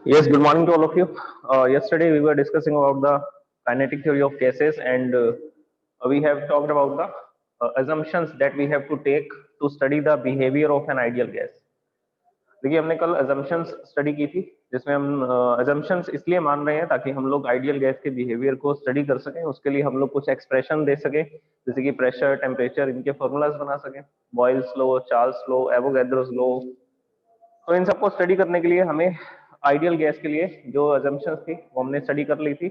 Yes, good morning to all of you. Yesterday we were discussing about the kinetic theory of gases, and we have talked about the assumptions that we have to take to study the behavior of an ideal gas. देखिए हमने कल assumptions study की थी, जिसमें हम assumptions इसलिए मान रहे हैं ताकि हम लोग आइडियल गैस के बिहेवियर को स्टडी कर सकें। उसके लिए हम लोग कुछ एक्सप्रेशन दे सकें, जैसे कि प्रेशर, टेम्परेचर, इनके फॉर्मूलाज बना सकें, Boyle's law, Charles law, Avogadro's law. तो इन सबको स्टडी करने के लिए हमें आइडियल गैस के लिए जो assumptions थी वो हमने स्टडी कर ली थी।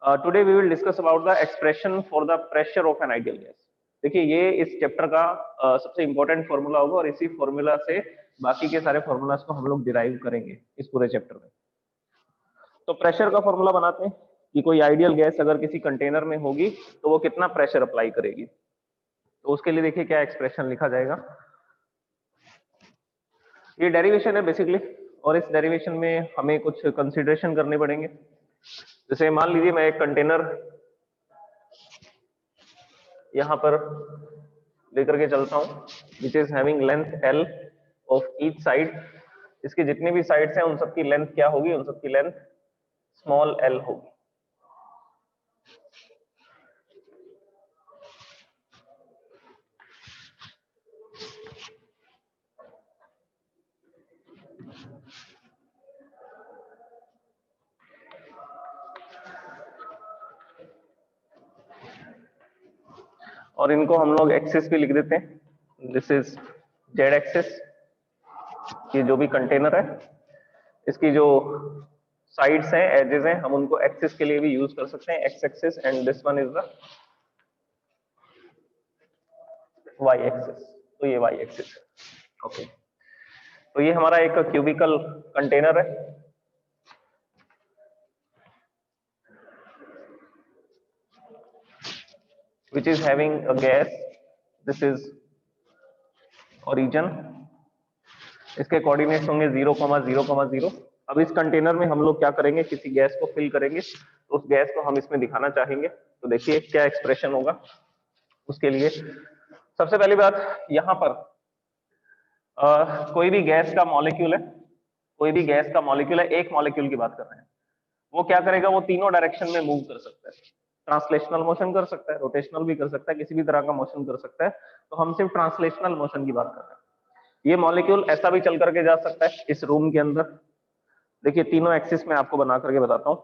Today we will discuss about the expression for the pressure of an ideal gas. देखिए ये इस चैप्टर का सबसे इंपॉर्टेंट फॉर्मूला होगा और इसी फॉर्मूला से बाकी के सारे फॉर्मूलाज को हम लोग डिराइव करेंगे इस पूरे चैप्टर में। तो प्रेशर का फॉर्मूला बनाते हैं कि कोई आइडियल गैस अगर किसी कंटेनर में होगी तो वो कितना प्रेशर अप्लाई करेगी। तो उसके लिए देखिए क्या एक्सप्रेशन लिखा जाएगा। ये डेरिवेशन है बेसिकली, और इस डेरिवेशन में हमें कुछ कंसीडरेशन करने पड़ेंगे। जैसे मान लीजिए मैं एक कंटेनर यहां पर लेकर के चलता हूं, which is having length L of each side. इसके जितने भी साइड्स हैं उन सबकी लेंथ क्या होगी, उन सबकी लेंथ स्मॉल l होगी। और इनको हम लोग एक्सिस भी लिख देते हैं। This is Z axis. ये जो भी कंटेनर है इसकी जो साइड्स हैं, एजेस हैं, हम उनको एक्सिस के लिए भी यूज कर सकते हैं, X axis, and this one is the Y axis. तो ये वाई एक्सिस है। ओके, तो ये हमारा एक क्यूबिकल कंटेनर है। which is having a gas, this is origin। इसके कोऑर्डिनेट्स होंगे 0,0,0। अब इस कंटेनर में हम लोग क्या करेंगे, किसी गैस को फिल करेंगे, तो उस गैस को हम इसमें दिखाना चाहेंगे। तो देखिए क्या एक्सप्रेशन होगा उसके लिए। सबसे पहली बात, यहाँ पर कोई भी गैस का मॉलिक्यूल है, कोई भी गैस का मॉलिक्यूल है, एक मॉलिक्यूल की बात कर रहे हैं, वो क्या करेगा, वो तीनों डायरेक्शन में मूव कर सकता है। ट्रांसलेशनल मोशन कर सकता है, रोटेशनल भी कर सकता है, किसी भी तरह का मोशन कर सकता है। तो हम सिर्फ ट्रांसलेशनल मोशन की बात कर रहे हैं। ये मॉलिक्यूल ऐसा भी चल करके जा सकता है इस रूम के अंदर। देखिए तीनों एक्सिस में आपको बना करके बताता हूँ।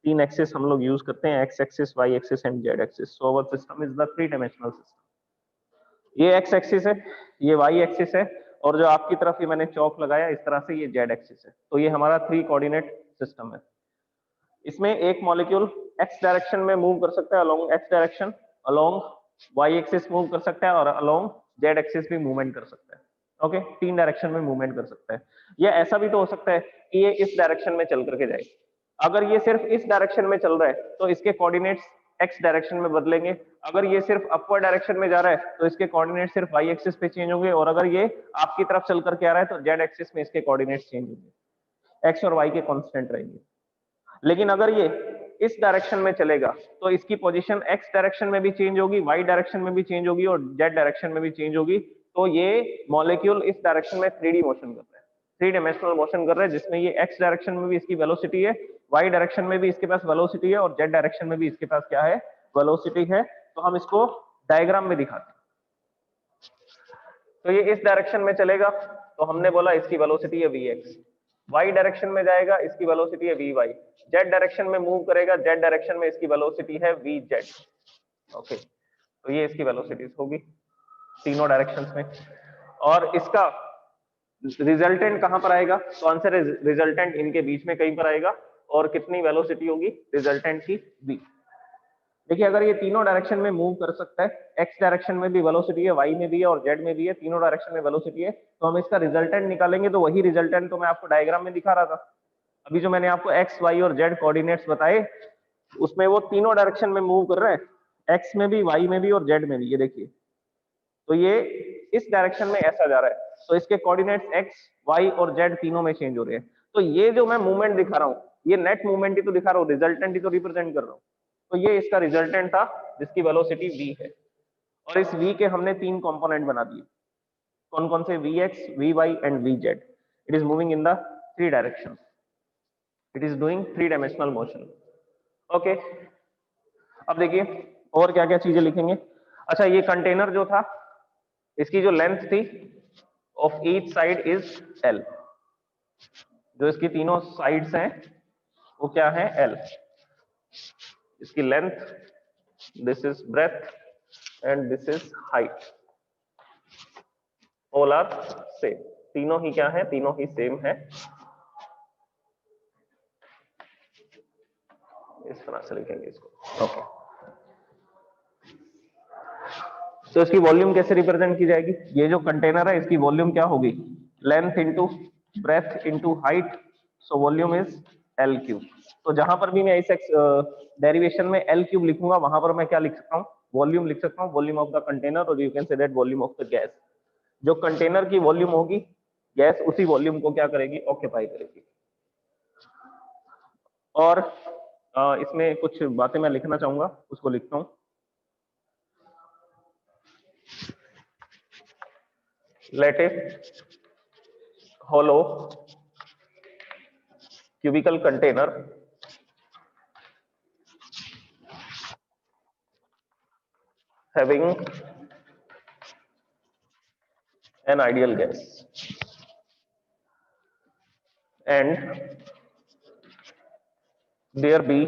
तीन एक्सिस हम लोग यूज करते हैं, X axis, Y axis and Z axis. So our system is the 3 dimensional system. ये एक्स एक्सिस है, ये वाई एक्सिस है, और जो आपकी तरफ ये मैंने चौक लगाया इस तरह से, ये जेड एक्सिस है। तो ये हमारा 3 कोऑर्डिनेट सिस्टम है। इसमें एक मॉलिक्यूल एक्स डायरेक्शन में मूव कर सकता है, along X direction, along Y axis move कर सकता है, और अलोंग जेड एक्सिस भी मूवमेंट कर सकता है। ओके, 3 डायरेक्शन में मूवमेंट कर सकता है। या ऐसा भी तो हो सकता है कि ये इस डायरेक्शन में चल करके जाए। अगर ये सिर्फ इस डायरेक्शन में चल रहा है तो इसके कोऑर्डिनेट्स एक्स डायरेक्शन में बदलेंगे। अगर ये सिर्फ अपवर्ड डायरेक्शन में जा रहा है तो इसके कोऑर्डिनेट सिर्फ वाई एक्सिस पे चेंज होंगे, और अगर ये आपकी तरफ चल करके आ रहा है तो जेड एक्सिस में इसके कोऑर्डिनेट्स चेंज होंगे। एक्स और वाई के कांस्टेंट रहेंगे। लेकिन अगर ये इस डायरेक्शन में चलेगा तो इसकी पोजीशन एक्स डायरेक्शन में भी चेंज होगी, वाई डायरेक्शन में भी चेंज होगी, और जेड डायरेक्शन में भी चेंज होगी। तो ये मॉलिक्यूल इस डायरेक्शन में 3D मोशन कर रहा है, 3 डायमेंशनल मोशन कर रहा है, जिसमें ये एक्स डायरेक्शन में भी इसकी वेलोसिटी है, वाई डायरेक्शन में भी इसके पास वेलोसिटी है, और जेड डायरेक्शन में भी इसके पास क्या है, वेलोसिटी है। तो हम इसको डायग्राम में दिखाते हैं। तो ये इस डायरेक्शन में चलेगा तो हमने बोला इसकी वेलोसिटी है vx। y डायरेक्शन में जाएगा, इसकी वेलोसिटी है vy। z डायरेक्शन में मूव करेगा, z डायरेक्शन में इसकी वेलोसिटी है vz। ओके, तो ये इसकी वेलोसिटीज होगी तीनों डायरेक्शंस में। और इसका रिजल्टेंट कहां पर आएगा, कौन से रिजल्टेंट इनके बीच में कहीं पर आएगा, और कितनी वेलोसिटी होगी रिजल्टेंट की v। देखिए अगर ये तीनों डायरेक्शन में मूव कर सकता है, एक्स डायरेक्शन में भी वेलोसिटी है, वाई में भी है, और जेड में भी है, तीनों डायरेक्शन में वेलोसिटी है, तो हम इसका रिजल्टेंट निकालेंगे। तो वही रिजल्टेंट तो मैं आपको डायग्राम में दिखा रहा था अभी, जो मैंने आपको एक्स, वाई और जेड कोऑर्डिनेट्स बताए, उसमें वो तीनों डायरेक्शन में मूव कर रहे हैं, एक्स में भी, वाई में भी और जेड में भी। ये देखिए, तो ये इस डायरेक्शन में ऐसा जा रहा है, तो इसके कोऑर्डिनेट्स एक्स, वाई और जेड तीनों में चेंज हो रहे हैं। तो ये जो मैं मूवमेंट दिखा रहा हूँ, ये नेट मूवमेंट ही तो दिखा रहा हूँ, रिजल्टेंट ही तो रिप्रेजेंट कर रहा हूँ। तो ये इसका रिजल्टेंट था जिसकी वेलोसिटी v है। और इस v के हमने 3 कंपोनेंट बना दिए। कौन कौन से, vx, vy and vz। It is moving in the 3 direction. It is doing 3 dimensional motion. Okay, अब देखिए और क्या क्या चीजें लिखेंगे। अच्छा, ये कंटेनर जो था इसकी जो लेंथ थी of each side is L, जो इसकी तीनों साइड्स हैं वो क्या है, L। इसकी length, this is breadth and this is height, all are same, तीनों ही क्या है, तीनों ही सेम है। इस तरह से लिखेंगे इसको। ओके, तो इसकी वॉल्यूम कैसे रिप्रेजेंट की जाएगी, ये जो कंटेनर है इसकी वॉल्यूम क्या होगी, length into breadth into height, so volume is L cube. तो जहां पर भी मैं इस डेरिवेशन में L क्यूब लिखूंगा वहां पर मैं क्या लिख सकता हूँ, वॉल्यूम लिख सकता हूँ, वॉल्यूम ऑफ द कंटेनर, और you can say that volume of the gas. जो कंटेनर की वॉल्यूम होगी, गैस उसी वॉल्यूम को क्या करेगी, ऑक्यूपाई करेगी। और इसमें कुछ बातें मैं लिखना चाहूंगा, उसको लिखता हूं। Late A hollow cubical container having an ideal gas and there be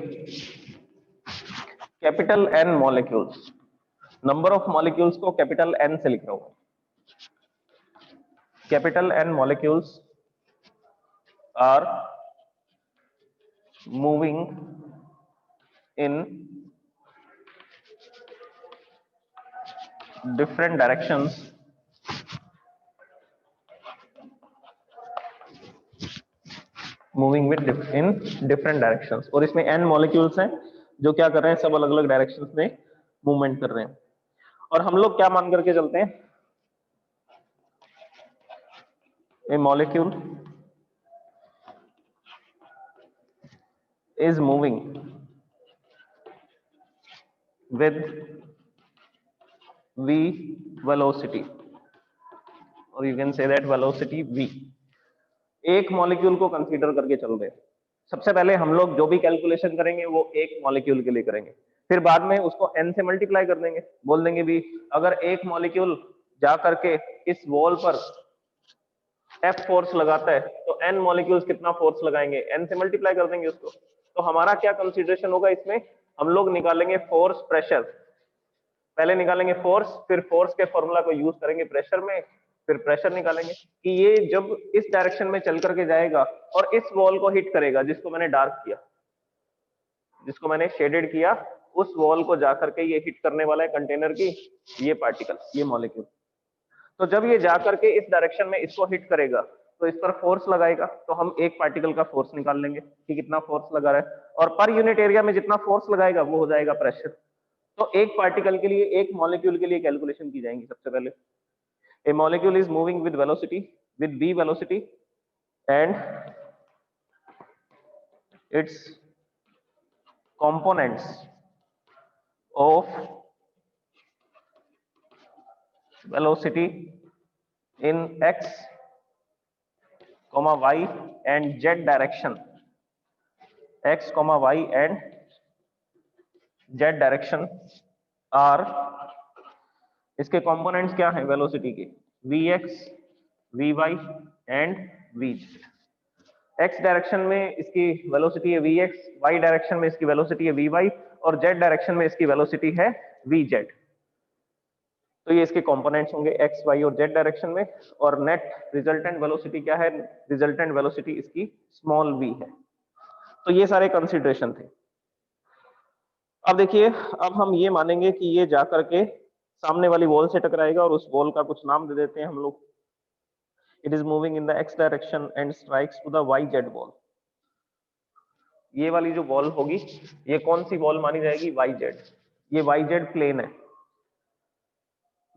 capital N molecules, number of molecules को capital N से लिख रहा हूं, capital N molecules are moving in different directions moving with in different directions, और इसमें n molecules हैं जो क्या कर रहे हैं, सब अलग अलग डायरेक्शंस में मूवमेंट कर रहे हैं। और हम लोग क्या मान करके चलते हैं, a molecule is moving with v velocity, और you can say that velocity v। एक मॉलिक्यूल को कंसीडर करके चल रहे हैं। सबसे पहले हम लोग जो भी कैलकुलेशन करेंगे वो एक मॉलिक्यूल के लिए करेंगे, फिर बाद में उसको n से मल्टीप्लाई कर देंगे, बोल देंगे भी अगर एक मॉलिक्यूल जा करके इस वॉल पर F फोर्स लगाता है तो n मॉलिक्यूल्स कितना फोर्स लगाएंगे, n से मल्टीप्लाई कर देंगे उसको। तो हमारा क्या कंसीडरेशन होगा इसमें, हम लोग निकालेंगे फोर्स प्रेशर, पहले निकालेंगे फोर्स, फिर फोर्स के फॉर्मूला को यूज करेंगे प्रेशर में, फिर प्रेशर निकालेंगे कि ये जब इस डायरेक्शन में चल करके जाएगा और इस वॉल को हिट करेगा, जिसको मैंने डार्क किया, जिसको मैंने शेडेड किया, उस वॉल को जाकर के ये हिट करने वाला है कंटेनर की ये पार्टिकल, ये मॉलिक्यूल। तो जब ये जाकर के इस डायरेक्शन में इसको हिट करेगा तो इस पर फोर्स लगाएगा, तो हम एक पार्टिकल का फोर्स निकाल लेंगे कि कितना फोर्स लगा रहा है, और पर यूनिट एरिया में जितना फोर्स लगाएगा वो हो जाएगा प्रेशर। तो एक पार्टिकल के लिए, एक मॉलिक्यूल के लिए कैलकुलेशन की जाएंगी सबसे पहले। A molecule is moving with velocity, with v velocity, and its components of velocity in x, y and z direction, x, y and z direction are, इसके कंपोनेंट्स क्या हैं वेलोसिटी के, vx, vy and vz। x direction में इसकी velocity है vx, y direction में इसकी velocity है vy, और z डायरेक्शन में इसकी वेलोसिटी है vz। तो ये इसके कंपोनेंट्स होंगे x, y और z डायरेक्शन में, और नेट रिजल्टेंट वेलोसिटी क्या है, रिजल्टेंट वेलोसिटी इसकी स्मॉल v है। तो ये सारे कंसीडरेशन थे। अब देखिए, अब हम ये मानेंगे कि ये जाकर के सामने वाली वॉल से टकराएगा, और उस वॉल का कुछ नाम दे देते हैं हम लोग। It is moving in the x direction and strikes to the yz wall. ये वाली जो वॉल होगी ये कौन सी वॉल मानी जाएगी, yz। ये yz प्लेन है।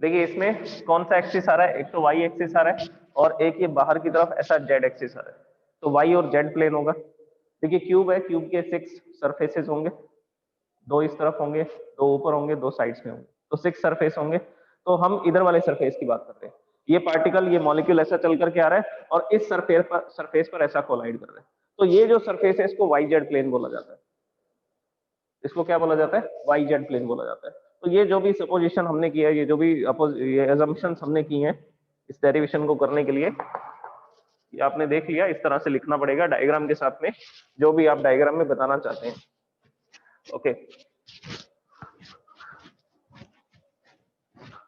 देखिए इसमें कौन सा एक्सिस आ रहा है, एक तो y एक्सिस आ रहा है और एक ये बाहर की तरफ ऐसा z एक्सिस आ रहा है, तो y और z प्लेन होगा। देखिए क्यूब है, क्यूब के 6 सरफेसेस होंगे, 2 इस तरफ होंगे, 2 ऊपर होंगे, 2 साइड्स में होंगे, तो 6 सरफेस होंगे। तो हम इधर वाले सरफेस की बात कर रहे हैं। ये पार्टिकल, ये मॉलिक्यूल ऐसा चल करके आ रहा है और इस सरफेस पर ऐसा कोलाइड कर रहा है। तो ये जो सरफेस है इसको वाई जेड प्लेन बोला जाता है। इसको क्या बोला जाता है? वाई जेड प्लेन बोला जाता है। तो ये जो भी सपोजिशन हमने किया है, ये जो भी ये अजम्पशंस हमने की हैं इस डेरिवेशन को करने के लिए, ये आपने देख लिया। इस तरह से लिखना पड़ेगा डायग्राम के साथ में, जो भी आप डायग्राम में बताना चाहते हैं। ओके,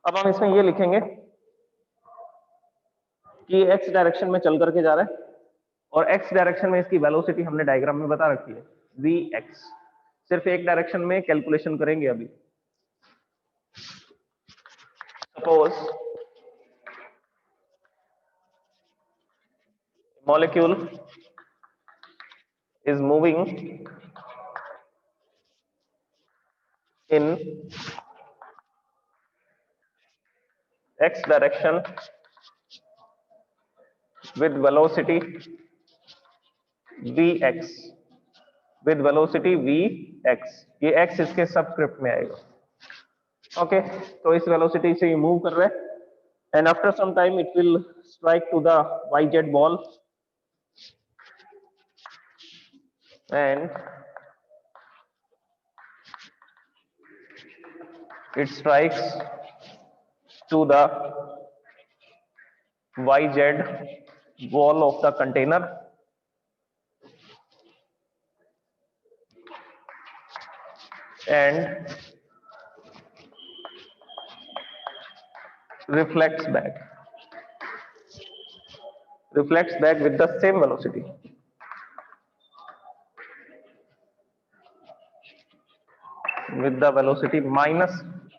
अब हम इसमें ये लिखेंगे कि एक्स डायरेक्शन में चल करके जा रहा है और एक्स डायरेक्शन में इसकी वेलोसिटी हमने डायग्राम में बता रखी है वी एक्स। सिर्फ एक डायरेक्शन में कैलकुलेशन करेंगे अभी। Suppose molecule is moving in x direction with velocity vx, with velocity vx। ये x इसके सबस्क्रिप्ट में आएगा। ओके, तो इस वेलोसिटी से ये मूव कर रहा है and after some time it will strike to the yz ball and it strikes to the yz wall of the container and reflects back with the same velocity। with the velocity minus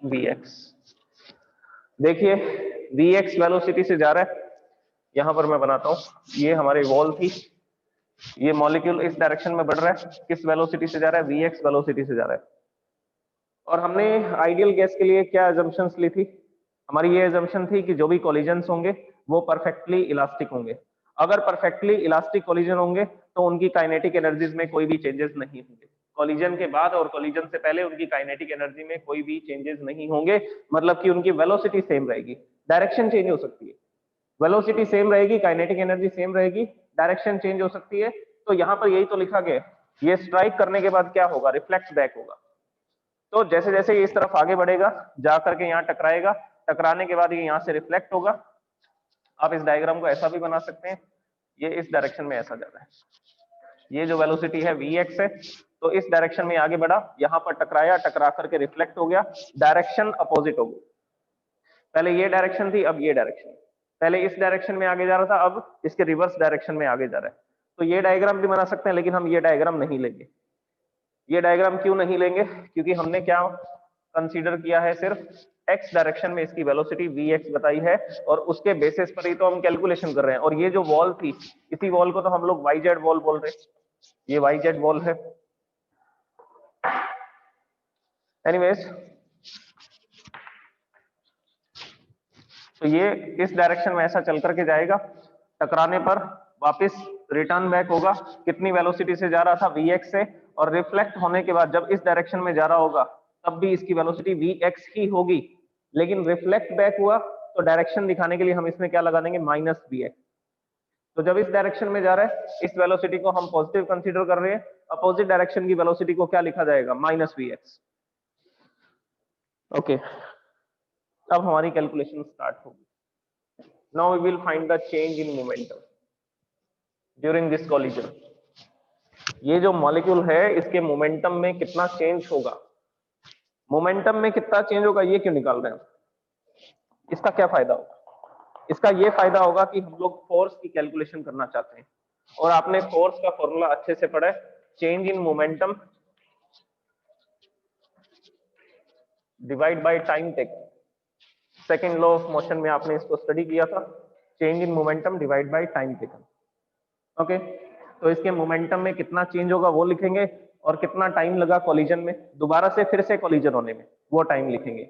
vx। देखिए vx velocity से जा रहा है, यहां पर मैं बनाता हूं, ये हमारी वॉल थी, ये मॉलिक्यूल इस डायरेक्शन में बढ़ रहा है, किस वेलोसिटी से जा रहा है? vx वेलोसिटी से जा रहा है। और हमने आइडियल गैस के लिए क्या अजम्पशंस ली थी? हमारी ये अजम्पशन थी कि जो भी कोलिजन्स होंगे वो परफेक्टली इलास्टिक होंगे। अगर परफेक्टली इलास्टिक कोलिजन होंगे तो उनकी काइनेटिक एनर्जीज में कोई भी चेंजेस नहीं होंगे। कोलिजन के बाद और कोलिजन से पहले उनकी काइनेटिक एनर्जी में कोई भी चेंजेस नहीं होंगे, मतलब कि उनकी वेलोसिटी सेम रहेगी, डायरेक्शन चेंज हो सकती है, वेलोसिटी सेम रहेगी, काइनेटिक एनर्जी सेम रहेगी, डायरेक्शन चेंज हो सकती है। तो यहाँ पर यही तो लिखा गया, ये स्ट्राइक करने के बाद क्या होगा? रिफ्लेक्ट बैक होगा। तो जैसे जैसे ये इस तरफ आगे बढ़ेगा, जा करके यहाँ टकराएगा, टकराने के बाद ये यहाँ से रिफ्लेक्ट होगा। आप इस डायग्राम को ऐसा भी बना सकते हैं, ये इस डायरेक्शन में ऐसा जा रहा है, ये जो वेलोसिटी है vx है, तो इस डायरेक्शन में आगे बढ़ा, यहाँ पर टकराया, टकरा करके रिफ्लेक्ट हो गया, डायरेक्शन अपोजिट हो गई। पहले ये डायरेक्शन थी, अब ये डायरेक्शन, पहले इस डायरेक्शन में आगे जा रहा था, अब इसके रिवर्स डायरेक्शन में आगे जा रहा है। तो ये डायग्राम भी बना सकते हैं, लेकिन हम ये डायग्राम नहीं लेंगे। ये डायग्राम क्यों नहीं लेंगे? क्योंकि हमने क्या कंसीडर किया है, सिर्फ x डायरेक्शन में इसकी वेलोसिटी vx बताई है और उसके बेसिस पर ही तो हम कैलकुलेशन कर रहे हैं। और ये जो वॉल थी, इसी वॉल को तो हम लोग yz वॉल बोल रहे हैं, ये yz वॉल है। एनीवेज, तो ये इस डायरेक्शन में ऐसा चल करके जाएगा, टकराने पर वापस रिटर्न बैक होगा। कितनी वेलोसिटी से जा रहा था? vx से, और रिफ्लेक्ट होने के बाद जब इस डायरेक्शन में जा रहा होगा तब भी इसकी वेलोसिटी vx ही होगी, लेकिन रिफ्लेक्ट बैक हुआ तो डायरेक्शन दिखाने के लिए हम इसमें क्या लगा देंगे? Minus vx। तो जब इस डायरेक्शन में जा रहा है, इस वेलोसिटी को हम पॉजिटिव कंसीडर कर रहे हैं, अपोजिट डायरेक्शन की वेलोसिटी को क्या लिखा जाएगा? Minus vx। ओके, अब हमारी कैलकुलेशन स्टार्ट होगी। Now we will find the change in momentum during this collision. ये जो मॉलिक्यूल है इसके मोमेंटम में कितना चेंज होगा, मोमेंटम में कितना चेंज होगा, ये क्यों निकाल रहे हैं? इसका क्या फायदा होगा? इसका ये फायदा होगा कि हम लोग फोर्स की कैलकुलेशन करना चाहते हैं, और आपने फोर्स का फॉर्मूला अच्छे से पढ़ा है, change in momentum divide by time taken. Second law of motion में आपने इसको स्टडी किया था, change in momentum divide by time taken. Okay, तो इसके मोमेंटम में कितना चेंज होगा वो लिखेंगे, और कितना टाइम लगा कोलिजन में, दोबारा से फिर से कोलिजन होने में, वो टाइम लिखेंगे।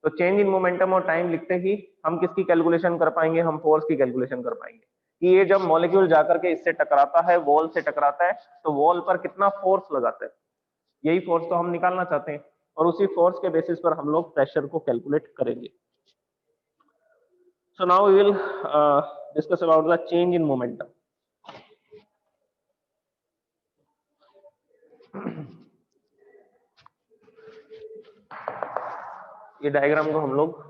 तो चेंज इन मोमेंटम और टाइम लिखते ही हम किसकी कैलकुलेशन कर पाएंगे? हम फोर्स की कैलकुलेशन कर पाएंगे कि ये जब मॉलिक्यूल जाकर के इससे टकराता है, वॉल से टकराता है, तो वॉल पर कितना फोर्स लगाता है, यही फोर्स तो हम निकालना चाहते हैं, और उसी फोर्स के बेसिस पर हम लोग प्रेशर को कैलकुलेट करेंगे। So now we will discuss about the change in momentum. ये डायग्राम को हम लोग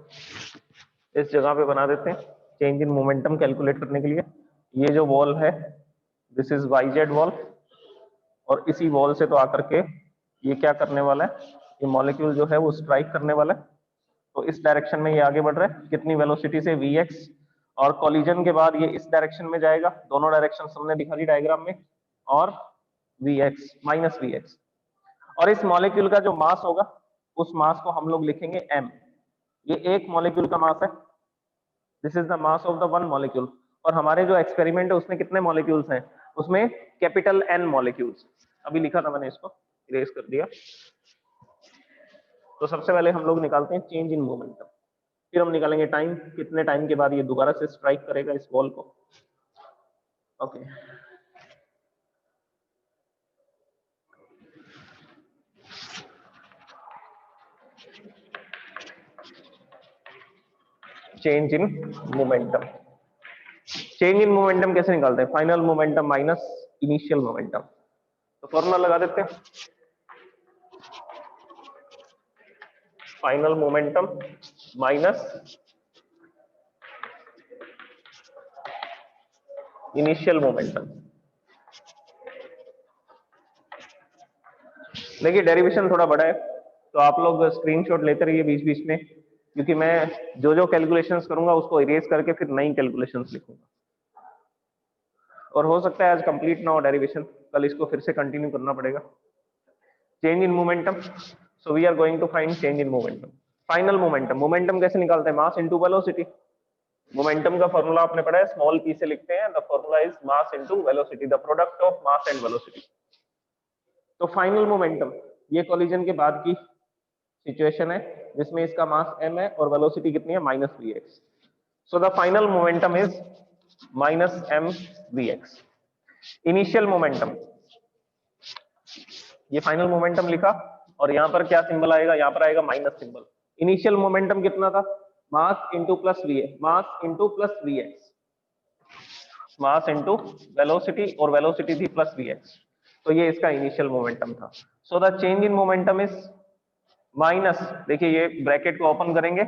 इस जगह पे बना देते हैं चेंज इन मोमेंटम कैलकुलेट करने के लिए। ये जो वॉल है this is Y Z wall, और इसी वॉल से तो आकर के ये क्या करने वाला है, ये मॉलिक्यूल जो है वो स्ट्राइक करने वाला है। तो इस डायरेक्शन में ये आगे बढ़ रहा है कितनी वेलोसिटी से, vx, और कोलिजन के बाद ये इस डायरेक्शन में जाएगा, दोनों डायरेक्शन हमने दिखा दी डायग्राम में, और vx माइनस vx। और इस मॉलिक्यूल का जो मास होगा उस मास को हम लोग लिखेंगे m। ये एक मॉलिक्यूल का मास है, this is the mass of the one molecule. और हमारे जो एक्सपेरिमेंट है उसमें कितने मॉलिक्यूल्स हैं, उसमें कैपिटल N मॉलिक्यूल्स। अभी लिखा था मैंने, इसको इरेज कर दिया। तो सबसे पहले हम लोग निकालते हैं चेंज इन मोमेंटम, फिर हम निकालेंगे टाइम, कितने टाइम के बाद ये दोबारा से स्ट्राइक करेगा इस बॉल को। Okay change in momentum. Change in momentum कैसे निकालते हैं, final momentum minus initial momentum. तो फॉर्मूला लगा देते हैं, final momentum minus initial momentum. देखिए डेरिवेशन थोड़ा बड़ा है तो आप लोग स्क्रीनशॉट लेते रहिए बीच बीच में, क्योंकि मैं जो जो कैलकुलेशंस करूंगा उसको इरेज करके फिर नई कैलकुलेशंस लिखूंगा। और हो सकता है आज कंप्लीट ना हो डेरिवेशन, कल इसको फिर से कंटिन्यू करना पड़ेगा। Change in momentum, so we are going to find change in momentum. Final momentum, momentum कैसे निकालते हैं, मास इनटू वेलोसिटी। मोमेंटम का फॉर्मूला आपने पढ़ा है, स्मॉल p से लिखते हैं, the formula is mass into velocity, the product of mass and velocity. तो फाइनल मोमेंटम ये कोलिजन के बाद की सिचुएशन है जिसमें इसका मास m है और वेलोसिटी कितनी है, minus vx। So the final momentum is minus m vx। Initial momentum, ये फाइनल मोमेंटम लिखा और यहाँ पर क्या सिंबल आएगा, यहाँ पर आएगा माइनस सिंबल। इनिशियल मोमेंटम कितना था, mass into plus V, mass into plus V X, mass into velocity, और वेलोसिटी थी प्लस वी एक्स। तो ये इसका इनिशियल मोमेंटम था। So the change in momentum is minus, देखिए ये ब्रैकेट को ओपन करेंगे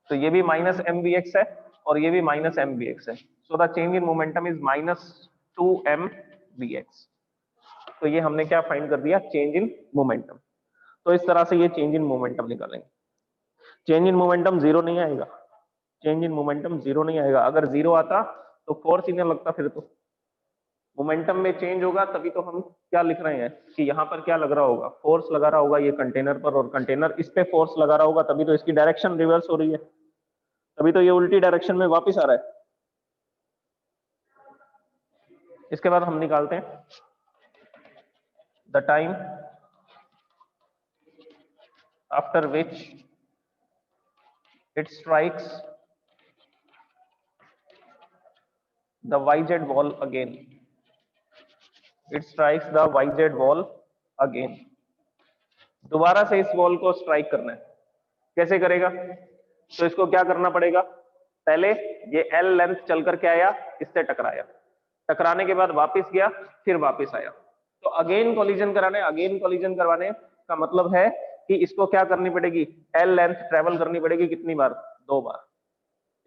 तो ये भी माइनस एम वी एक्स है और ये भी माइनस एम वी एक्स है। सो the change in momentum is minus 2m vx। तो ये हमने क्या फाइंड कर दिया, चेंज इन मोमेंटम। तो इस तरह से ये चेंज इन मोमेंटम निकालेंगे। चेंज इन मोमेंटम जीरो नहीं आएगा, चेंज इन मोमेंटम जीरो नहीं आएगा। अगर जीरो आता तो फोर्स ही नहीं लगता, फिर तो मोमेंटम में चेंज होगा तभी तो हम क्या लिख रहे हैं कि यहाँ पर क्या लग रहा होगा, फोर्स लगा रहा होगा ये कंटेनर पर, और कंटेनर इस पे फोर्स लगा रहा होगा, तभी तो इसकी डायरेक्शन रिवर्स हो रही है, तभी तो ये उल्टी डायरेक्शन में वापस आ रहा है। इसके बाद हम निकालते हैं the time after which it strikes the yz wall again, it strikes the yz wall again। दोबारा से इस वॉल को स्ट्राइक करना है, कैसे करेगा, तो इसको क्या करना पड़ेगा, पहले ये L लेंथ चल करके आया, इससे टकराया, टकराने के बाद वापस गया, फिर वापस आया। तो अगेन कोलिजन कराने, अगेन कोलिजन करवाने का मतलब है कि इसको क्या करनी पड़ेगी, L लेंथ ट्रेवल करनी पड़ेगी, कितनी बार, 2 बार।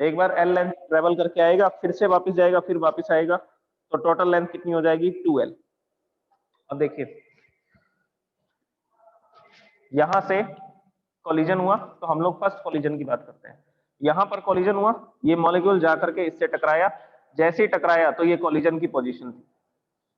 एक बार L लेंथ ट्रेवल करके आएगा, फिर से वापस जाएगा, फिर वापस आएगा, तो टोटल लेंथ कितनी हो जाएगी, 2L। अब देखिए यहां से कोलिजन हुआ तो हम लोग फर्स्ट कोलिजन की बात करते हैं। यहां पर कोलिजन हुआ, ये मॉलिक्यूल जाकर के इससे टकराया, जैसे ही टकराया तो ये कोलिजन की पोजीशन थी।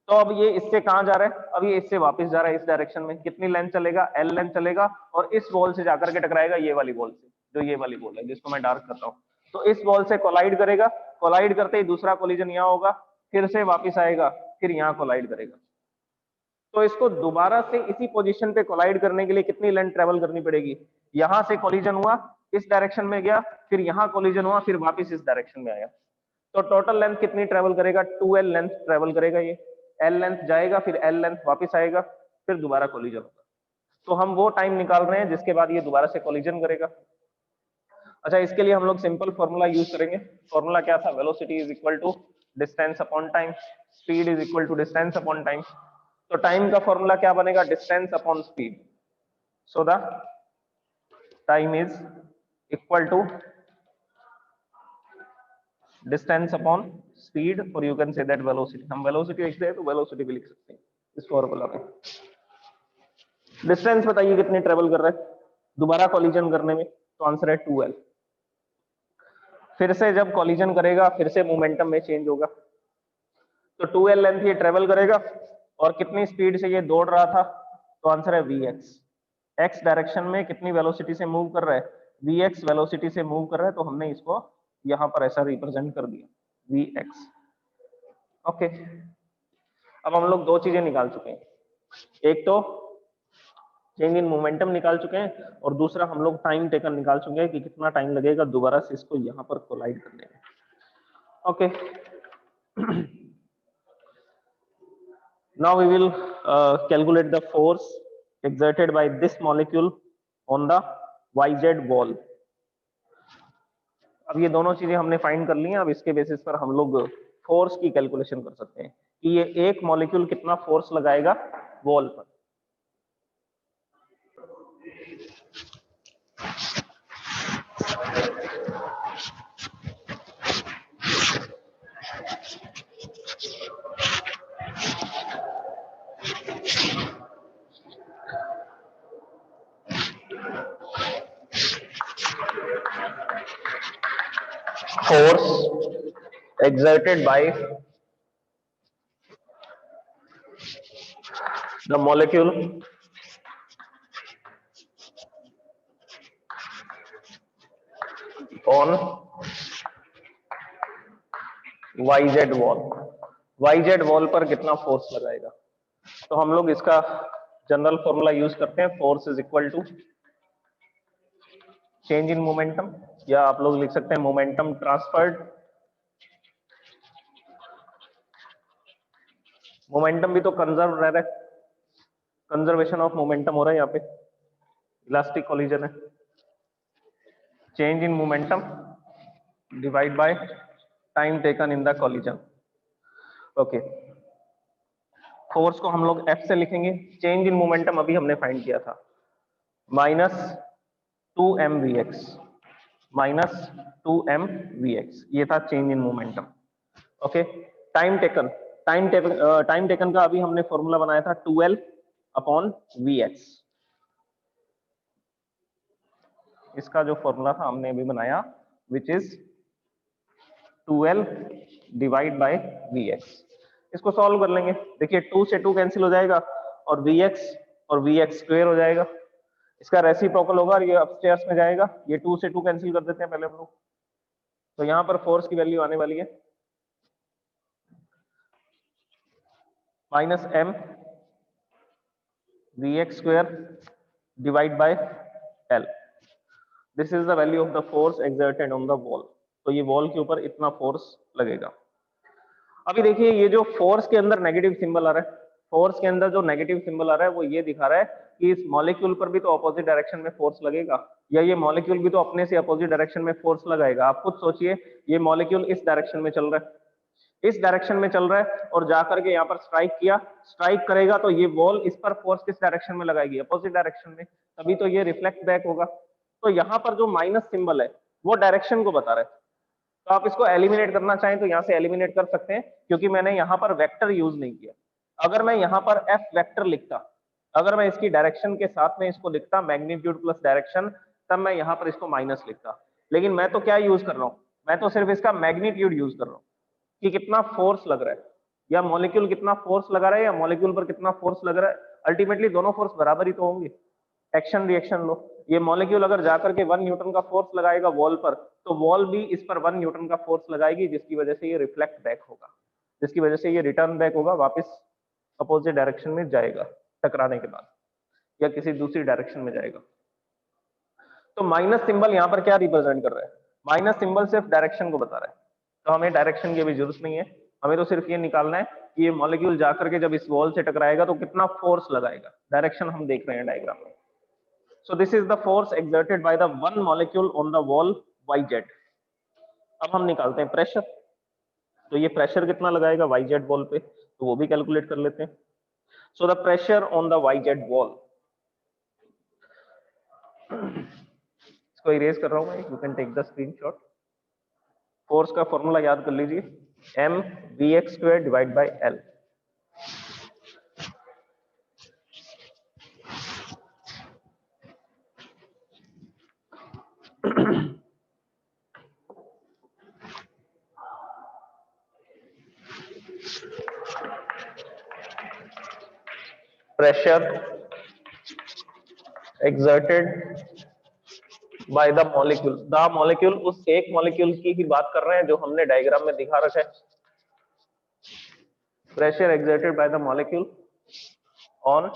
तो अब ये इससे कहां जा रहा है, अब ये इससे वापस जा रहा है इस डायरेक्शन में, कितनी लेंथ चलेगा, L लेंथ चलेगा, और इस वॉल से जाकर के टकराएगा ये वाली वॉल से, जो ये वाली वॉल है जिसको मैं डार्क कर रहा हूं। तो इस वॉल से कोलाइड करेगा, कोलाइड करते ही दूसरा कोलिजन यहाँ होगा, फिर से वापस आएगा, फिर यहाँ कोलाइड करेगा। तो इसको दोबारा से इसी पोजीशन पे कोलाइड करने के लिए कितनी लेंथ ट्रेवल करनी पड़ेगी, यहां से कोलिजन हुआ, इस डायरेक्शन में गया, फिर यहाँ कोलिजन हुआ, फिर वापस इस डायरेक्शन में आया। तो टोटल लेंथ कितनी ट्रेवल करेगा, 2L लेंथ ट्रेवल करेगा ये। L लेंथ जाएगा, फिर L लेंथ वापस आएगा, फिर दोबारा कोलिजन होगा। तो हम वो टाइम निकाल रहे हैं जिसके बाद ये दोबारा से कोलिजन करेगा। अच्छा, इसके लिए हम लोग सिंपल फॉर्मूला यूज करेंगे। फॉर्मूला क्या था, velocity is equal to distance upon time, speed is equal to distance upon time. तो टाइम का फॉर्मूला क्या बनेगा, distance upon speed. So the time is equal to distance upon speed, और you can say that velocity. हम velocity लिखते हैं तो velocity भी लिख सकते हैं इस फॉर्मूला में। डिस्टेंस बताइए कितनी ट्रेवल कर रहा है दोबारा कॉलिजन करने में, तो आंसर है 2L। फिर से जब कॉलिजन करेगा फिर से मोमेंटम में चेंज होगा, तो 2L लेंथ ये ट्रेवल करेगा, और कितनी स्पीड से ये दौड़ रहा था, तो आंसर है Vx। एक्स डायरेक्शन में कितनी वेलोसिटी से मूव कर रहा है, Vx वेलोसिटी से मूव कर रहा है, तो हमने इसको यहां पर ऐसा रिप्रेजेंट कर दिया Vx। ओके, अब हम लोग दो चीजें निकाल चुके हैं, एक तो चेंज इन मोमेंटम निकाल चुके हैं, और दूसरा हम लोग टाइम टेकन निकाल चुके हैं कि कितना टाइम लगेगा दोबारा से इसको यहां पर कोलाइड करने में। Okay, now we will calculate the force exerted by this molecule on the YZ wall। अब ये दोनों चीजें हमने फाइंड कर ली हैं, अब इसके बेसिस पर हम लोग फोर्स की कैलकुलेशन कर सकते हैं कि ये एक मॉलिक्यूल कितना फोर्स लगाएगा वॉल पर। Force exerted by the molecule on YZ wall। YZ wall पर कितना फोर्स लगाएगा, तो हम लोग इसका जनरल फॉर्मूला यूज करते हैं, force is equal to change in momentum, या आप लोग लिख सकते हैं मोमेंटम ट्रांसफर्ड। मोमेंटम भी तो कंजर्व रह रहा है, कंजर्वेशन ऑफ मोमेंटम हो रहा है यहाँ पे, इलास्टिक कॉलिजन है। Change in momentum divide by time taken in the collision. Okay, force को हम लोग F से लिखेंगे, चेंज इन मोमेंटम अभी हमने फाइंड किया था, माइनस 2mvx, माइनस 2mvx, ये था change in momentum. Okay, time taken, time taken का अभी हमने फॉर्मूला बनाया था 2L अपॉन Vx। इसका जो फॉर्मूला था हमने अभी बनाया, which is 2L divide by Vx। इसको सॉल्व कर लेंगे, देखिए 2 से 2 कैंसिल हो जाएगा, और Vx स्क्वायर हो जाएगा, इसका रेसिप्रोकल होगा और ये अपस्टेयर्स में जाएगा, ये 2 से 2 कैंसिल कर देते हैं पहले हम लोग, तो यहां पर फोर्स की वैल्यू आने वाली है minus m Vx square divide by L। This is the value of the force exerted on the wall, तो ये वॉल के ऊपर इतना फोर्स लगेगा। अभी देखिए ये जो फोर्स के अंदर नेगेटिव सिंबल आ रहा है, फोर्स के अंदर जो नेगेटिव सिंबल आ रहा है वो ये दिखा रहा है कि इस मॉलिक्यूल पर भी तो अपोजिट डायरेक्शन में फोर्स लगेगा, या ये मॉलिक्यूल भी तो अपने से अपोजिट डायरेक्शन में फोर्स लगाएगा। आप खुद सोचिए, ये मॉलिक्यूल इस डायरेक्शन में चल रहा है, इस डायरेक्शन में चल रहा है, और जाकर के यहाँ पर स्ट्राइक किया, स्ट्राइक करेगा तो ये वॉल इस पर फोर्स किस डायरेक्शन में लगाएगी, अपोजिट डायरेक्शन में, तभी तो ये रिफ्लेक्ट बैक होगा। तो यहाँ पर जो माइनस सिंबल है वो डायरेक्शन को बता रहा है, तो आप इसको एलिमिनेट करना चाहें तो यहाँ से एलिमिनेट कर सकते हैं, क्योंकि मैंने यहाँ पर वेक्टर यूज नहीं किया। अगर मैं यहाँ पर एफ वेक्टर लिखता, अगर मैं इसकी डायरेक्शन के साथ में इसको लिखता मैग्नीट्यूड प्लस डायरेक्शन, तब मैं यहाँ पर इसको माइनस लिखता, लेकिन मैं तो क्या यूज कर रहा हूँ, मैं तो सिर्फ इसका मैग्नीट्यूड यूज कर रहा हूँ कि कितना फोर्स लग रहा है, या मॉलिक्यूल कितना फोर्स लगा रहा है, या मॉलिक्यूल पर कितना फोर्स लग रहा है। अल्टीमेटली दोनों फोर्स बराबर ही तो होंगे, एक्शन रिएक्शन लो। ये मॉलिक्यूल अगर जाकर के 1 न्यूटन का फोर्स लगाएगा वॉल पर, तो वॉल भी इस पर 1 न्यूटन का फोर्स लगाएगी, जिसकी वजह से ये रिफ्लेक्ट बैक होगा, जिसकी वजह से ये रिटर्न बैक होगा, वापस अपोजिट डायरेक्शन में जाएगा टकराने के बाद, या किसी दूसरी डायरेक्शन में जाएगा। तो माइनस सिंबल यहाँ पर क्या रिप्रेजेंट कर रहा है, माइनस सिंबल सिर्फ डायरेक्शन को बता रहा है, तो हमें डायरेक्शन की अभी जरूरत नहीं है, हमें तो सिर्फ ये निकालना है कि ये मॉलिक्यूल जाकर के जब इस वॉल से टकराएगा तो कितना फोर्स लगाएगा। डायरेक्शन हम देख रहे हैं डायग्राम में। So this is the force exerted by the one molecule on the wall YZ। अब हम निकालते हैं प्रेशर, तो ये प्रेशर कितना लगाएगा YZ वॉल पे, तो वो भी कैलकुलेट कर लेते हैं। So the pressure on the YZ wall, इसको इरेज कर रहा हूं मैं, you can take the screenshot. Force का फॉर्मूला याद कर लीजिए, M V X square divide by L. Pressure exerted by the molecule, the molecule, उस एक मॉलिक्यूल की ही बात कर रहे हैं जो हमने डायग्राम में दिखा रखा है। Pressure exerted by the molecule on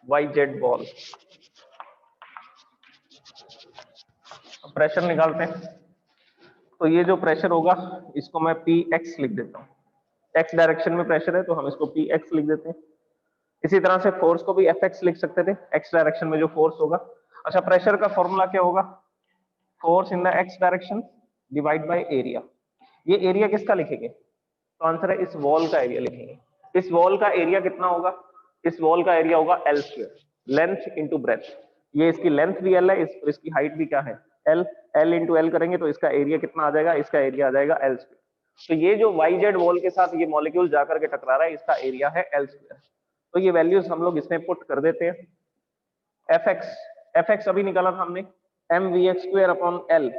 YZ ball। Pressure निकालते हैं, तो ये जो प्रेशर होगा इसको मैं Px लिख देता हूँ। x डायरेक्शन में प्रेशर है तो हम इसको Px लिख देते हैं। इसी तरह से फोर्स को भी Fx लिख सकते थे, x डायरेक्शन में जो फोर्स होगा। अच्छा, प्रेशर का फॉर्मूला क्या होगा? Force in the x direction divide by area. ये एरिया किसका लिखेंगे? तो आंसर है इस वॉल का एरिया लिखेंगे। इस वॉल का एरिया कितना होगा? इस वॉल का एरिया होगा L square, length into breadth. ये इसकी लेंथ भी L है, इसकी हाइट भी क्या है? L। L इंटू L करेंगे तो इसका एरिया कितना आ जाएगा? इसका एरिया आ जाएगा L स्क्वायर। तो ये जो YZ वॉल के साथ ये मॉलिक्यूल जाकर के टकरा रहा है, इसका एरिया है L स्क्वायर। तो ये वैल्यूज हम लोग इसमें पुट कर देते हैं। Fx अभी निकाला था हमने, mvx square upon L,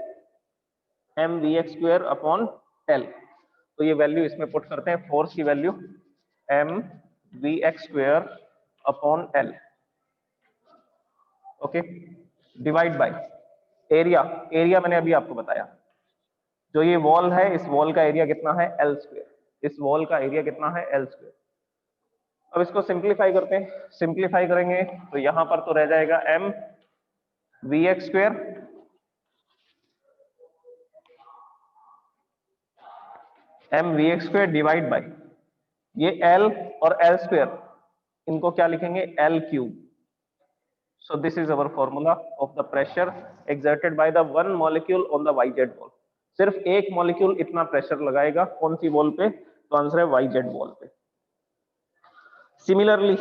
mvx square upon L। तो ये वैल्यू इसमें पुट करते हैं, फोर्स की value mvx square upon L, okay, divide by area. Area मैंने अभी आपको बताया, जो ये वॉल है इस वॉल का एरिया कितना है? L square. इस वॉल का एरिया कितना है? L square. अब इसको सिंप्लीफाई करते हैं, सिंप्लीफाई करेंगे तो यहां पर तो रह जाएगा m vx square mvx square divide by ये L और L स्क्वायर, इनको क्या लिखेंगे? L cube. So this is our formula of the pressure exerted by the one molecule on the YZ wall. सिर्फ एक मॉलिक्यूल इतना प्रेशर लगाएगा, कौन सी वॉल पे? तो आंसर है YZ वॉल पे। सिमिलरली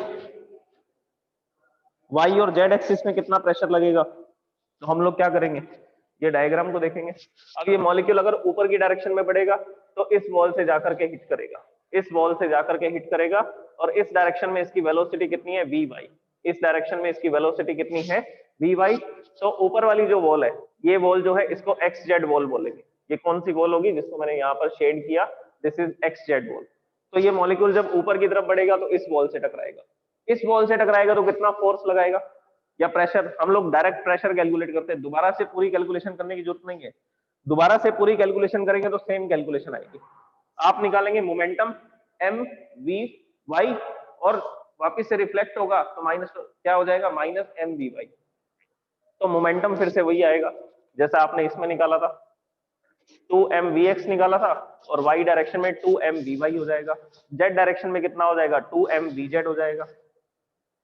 y और z एक्सिस में कितना प्रेशर लगेगा? तो हम लोग क्या करेंगे, ये डायग्राम को देखेंगे। अब ये मॉलिक्यूल अगर ऊपर की डायरेक्शन में बढ़ेगा तो इस वॉल से जाकर के हिट करेगा, इस वॉल से जाकर के हिट करेगा, और इस डायरेक्शन में इसकी वेलोसिटी कितनी है? Vy। इस डायरेक्शन में इसकी वेलोसिटी कितनी है? Vy। तो ऊपर वाली जो वॉल है, ये वॉल जो है इसको XZ वॉल बोलेंगे। ये कौन सी वॉल होगी जिसको मैंने यहाँ पर शेड किया? This is XZ wall. तो ये मॉलिक्यूल जब ऊपर की तरफ बढ़ेगा तो इस वॉल से टकराएगा, इस वॉल से टकराएगा तो कितना फोर्स लगाएगा या प्रेशर? हम लोग डायरेक्ट प्रेशर कैलकुलेट करते हैं, दोबारा से पूरी कैलकुलेशन करने की जरूरत नहीं है। दोबारा से पूरी कैलकुलेशन करेंगे तो सेम कैलकुलेशन आएगी। आप निकालेंगे मोमेंटम m v y और वापस से रिफ्लेक्ट होगा तो माइनस क्या हो जाएगा? Minus m v y। तो मोमेंटम फिर से वही आएगा जैसा आपने इसमें निकाला था, 2m vx निकाला था, और y डायरेक्शन में 2m vy हो जाएगा, z डायरेक्शन में कितना हो जाएगा? 2m vz हो जाएगा।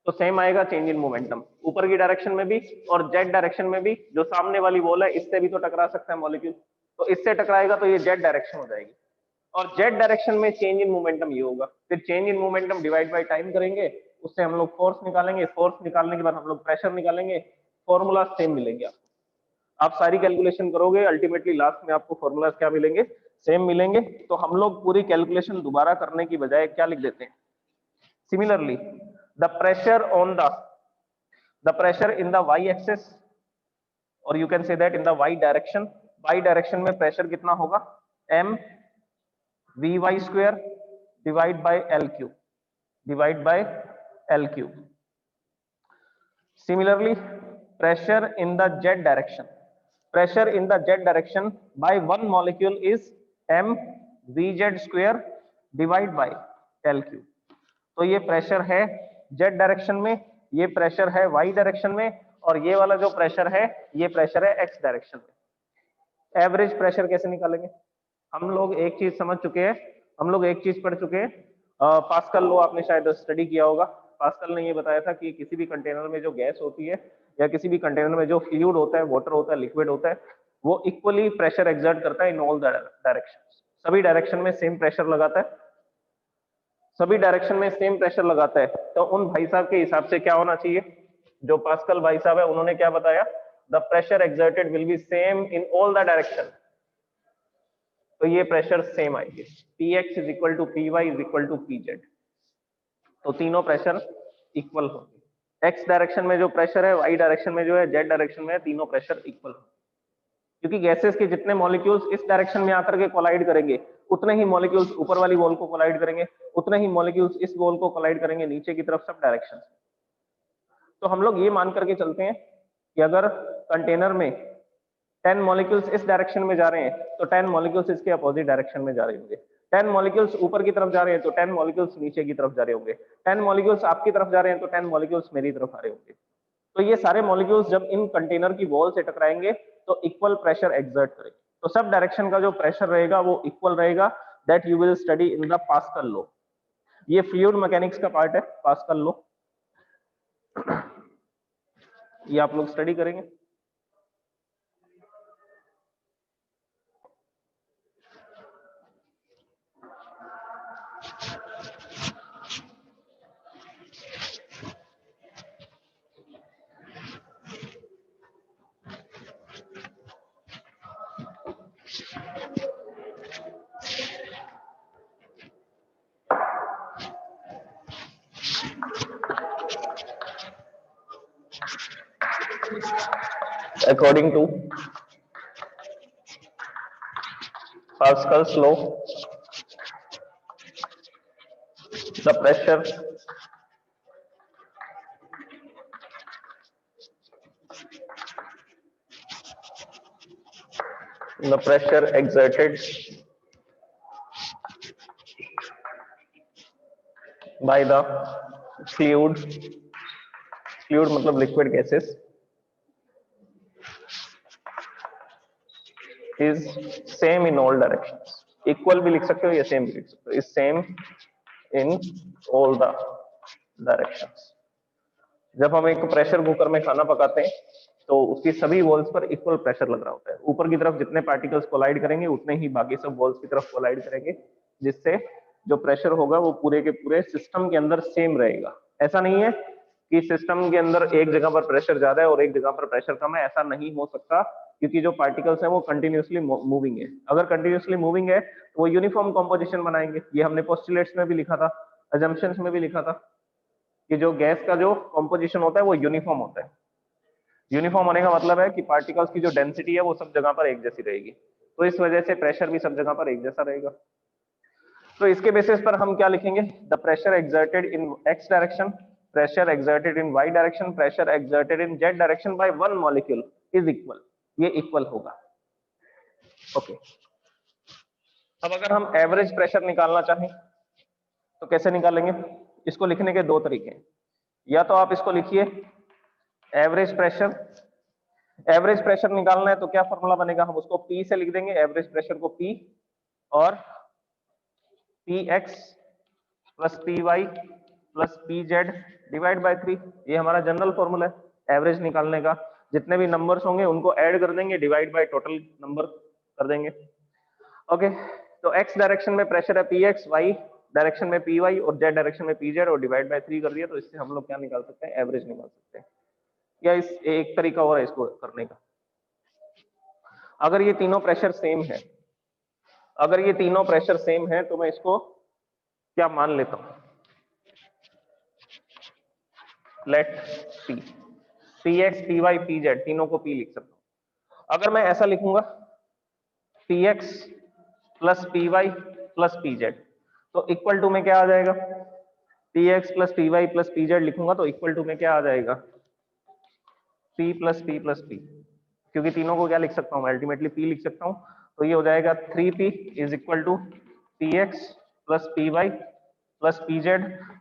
तो सेम आएगा चेंज इन मोमेंटम, ऊपर की डायरेक्शन में भी और जेड डायरेक्शन में भी। जो सामने वाली वॉल है इससे भी तो टकरा सकता है मॉलिक्यूल, तो इससे टकराएगा तो ये जेड डायरेक्शन हो जाएगी, और जेड डायरेक्शन में चेंज इन मोमेंटम ये होगा। फिर change in momentum divide by time करेंगे, उससे हम लोग फोर्स निकालेंगे, फोर्स निकालने के बाद हम लोग प्रेशर निकालेंगे, फॉर्मूला सेम मिलेंगे आपको। आप सारी कैलकुलेशन करोगे, अल्टीमेटली लास्ट में आपको फॉर्मूला क्या मिलेंगे? सेम मिलेंगे। तो हम लोग पूरी कैलकुलेशन दोबारा करने की बजाय क्या लिख देते हैं? Similarly the pressure in the y axis, or you can say that in the y direction में प्रेशर कितना होगा? m vy square divide by L cube। Similarly, pressure in the z direction by one molecule is m vz square divide by L cube। तो ये pressure है z direction में, ये pressure है y direction में, और ये वाला जो प्रेशर है ये प्रेशर है x डायरेक्शन में। एवरेज प्रेशर कैसे निकालेंगे? हम लोग एक चीज समझ चुके हैं, हम लोग एक चीज पढ़ चुके हैं, पास्कल लॉ आपने शायद स्टडी किया होगा। पास्कल ने ये बताया था कि किसी भी कंटेनर में जो गैस होती है या किसी भी कंटेनर में जो फ्लूइड होता है, वाटर होता है, लिक्विड होता है, वो इक्वली प्रेशर एक्सर्ट करता है इन ऑल डायरेक्शन। सभी डायरेक्शन में सेम प्रेशर लगाता है, सभी डायरेक्शन में सेम प्रेशर लगाता है, तो उन भाई साहब के हिसाब से क्या होना चाहिए, जो पास्कल भाई साहब है उन्होंने क्या बताया, the pressure exerted will be same in all the direction. तो ये प्रेशर सेम आएगी, Px is equal to Py is equal to Pz। तो तीनों प्रेशर इक्वल होंगे। एक्स डायरेक्शन में जो प्रेशर है, वाई डायरेक्शन में जो है, जेड डायरेक्शन में है, तीनों प्रेशर इक्वल होंगे। क्योंकि गैसेस के जितने मॉलिक्यूल्स इस डायरेक्शन में आकर के कोलाइड करेंगे, उतने ही मॉलिक्यूल्स ऊपर वाली वॉल को कोलाइड करेंगे, उतने ही मॉलिक्यूल्स इस वॉल को कोलाइड करेंगे नीचे की तरफ, सब डायरेक्शन। तो हम लोग ये मान करके चलते हैं कि अगर कंटेनर में 10 मॉलिक्यूल्स इस डायरेक्शन में जा रहे हैं तो 10 मॉलिक्यूल्स इसके अपोजिट डायरेक्शन में जा रहे होंगे। 10 मॉलिक्यूल्स ऊपर की तरफ जा रहे हैं तो 10 मॉलिक्यूल्स नीचे की तरफ जा रहे होंगे। 10 मॉलिक्यूल्स आपकी तरफ जा रहे हैं तो 10 मॉलिक्यूल्स मेरी तरफ आ रहे होंगे। तो ये सारे मॉलिक्यूल्स जब इन कंटेनर की वॉल से टकराएंगे तो इक्वल प्रेशर एक्सर्ट करेंगे। तो सब डायरेक्शन का जो प्रेशर रहेगा वो इक्वल रहेगा। That you will study in the pascal law. ये फ्लूइड मैकेनिक्स का पार्ट है, पास्कल लॉ। ये आप लोग स्टडी करेंगे। According to Pascal's law, the pressure exerted by the fluid मतलब liquid gases is same in all directions। Equal भी लिख सकते हो या सेम भी लिख सकते हो, is same in all the directions. जब हम एक प्रेशर कुकर में खाना पकाते हैं तो उसकी सभी वॉल्स पर इक्वल प्रेशर लग रहा होता है। ऊपर की तरफ जितने पार्टिकल्स कोलाइड करेंगे उतने ही बाकी सब वॉल्स की तरफ कोलाइड करेंगे, जिससे जो प्रेशर होगा वो पूरे के पूरे सिस्टम के अंदर सेम रहेगा। ऐसा नहीं है कि सिस्टम के अंदर एक जगह पर प्रेशर ज्यादा है और एक जगह पर प्रेशर कम है, ऐसा नहीं हो सकता, क्योंकि जो पार्टिकल्स हैं वो कंटिन्यूअसली मूविंग है। अगर कंटिन्यूअसली मूविंग है तो वो यूनिफॉर्म कंपोजिशन बनाएंगे। ये हमने पोस्टुलेट्स में भी लिखा था, अजम्पशंस में भी लिखा था कि जो गैस का जो कंपोजिशन होता है वो यूनिफॉर्म होता है। यूनिफॉर्म होने का मतलब है कि पार्टिकल्स की जो डेंसिटी है वो सब जगह पर एक जैसी रहेगी, तो इस वजह से प्रेशर भी सब जगह पर एक जैसा रहेगा। तो इसके बेसिस पर हम क्या लिखेंगे, the pressure exerted in X direction, pressure exerted in Y direction, pressure exerted in Z direction by one molecule is equal. ये इक्वल होगा। ओके। अब अगर हम एवरेज प्रेशर निकालना चाहें तो कैसे निकालेंगे? इसको लिखने के दो तरीके हैं। या तो आप इसको लिखिए एवरेज प्रेशर। एवरेज प्रेशर निकालना है तो क्या फॉर्मूला बनेगा, हम उसको P से लिख देंगे, एवरेज प्रेशर को P और Px plus Py plus Pz divide by 3। ये हमारा जनरल फॉर्मूला है एवरेज निकालने का। जितने भी नंबर्स होंगे उनको ऐड कर देंगे, डिवाइड बाय टोटल नंबर कर देंगे। ओके, तो x डायरेक्शन में प्रेशर है Px, y डायरेक्शन में Py और z डायरेक्शन में Pz और डिवाइड बाय 3 कर दिया। तो इससे हम लोग क्या निकाल सकते हैं, एवरेज निकाल सकते हैं। या इस एक तरीका और है इसको करने का। अगर ये तीनों प्रेशर सेम है, अगर ये तीनों प्रेशर सेम है तो मैं इसको क्या मान लेता हूं, let see, Px, Py, Pz तीनों को P लिख सकता हूं। अगर मैं ऐसा लिखूंगा Px plus Py plus Pz तो इक्वल टू में क्या आ जाएगा, Px plus Py plus Pz लिखूंगा तो इक्वल टू में क्या आ जाएगा, P plus P plus P। क्योंकि तीनों को क्या लिख सकता हूं, अल्टीमेटली P लिख सकता हूं। तो ये हो जाएगा 3P is equal to Px plus Py plus Pz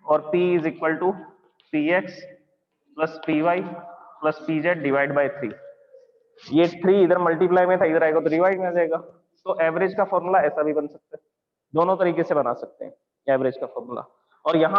और P is equal to Px plus Py plus Pz divide by 3। ये 3 इधर मल्टीप्लाई में था, इधर आएगा तो डिवाइड में आ जाएगा। तो एवरेज का फॉर्मूला ऐसा भी बन सकता है, दोनों तरीके से बना सकते हैं एवरेज का फॉर्मूला। और यहाँ